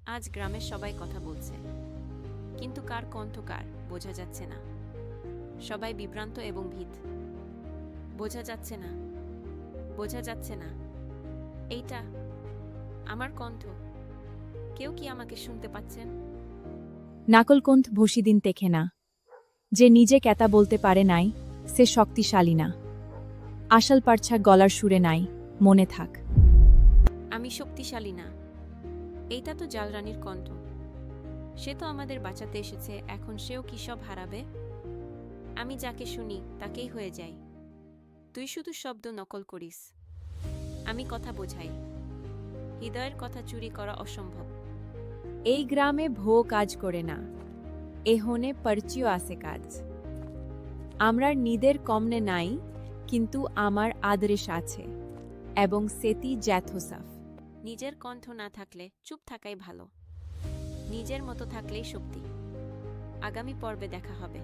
আজ গ্রামের সবাই কথা বলছে, কিন্তু কার কণ্ঠ কার বোঝা যাচ্ছে না। সবাই বিভ্রান্ত এবং ভীত। বোঝা যাচ্ছে না, বোঝা যাচ্ছে না। এইটা আমার কণ্ঠ। কেউ কি আমাকে শুনতে পাচ্ছেন? নাকলকোন্থ ভসিদিন তেখে না। যে নিজে ক্যাতা বলতে পারে নাই, সে শক্তিশালী না। আশাল পারছা গলার সুরে নাই, মনে থাক। আমি শক্তিশালী না। এইটা তো জালরানির কণ্ঠ। সে তো আমাদের বাঁচাতে এসেছে, এখন সেও কি সব হারাবে? আমি যাকে শুনি তাকেই হয়ে যাই। তুই শুধু শব্দ নকল করিস, আমি কথা বোঝাই। হৃদয়ের কথা চুরি করা অসম্ভব। এই গ্রামে ভো কাজ করে না, এহনে পরচিও আসে কাজ। আমরার নিদের কমনে নাই, কিন্তু আমার আদরেশ আছে, এবং সেতি জ্যাথোসাফ। নিজের কণ্ঠ না থাকলে চুপ থাকাই ভালো। নিজের মতো থাকলেই শক্তি। আগামী পর্বে দেখা হবে।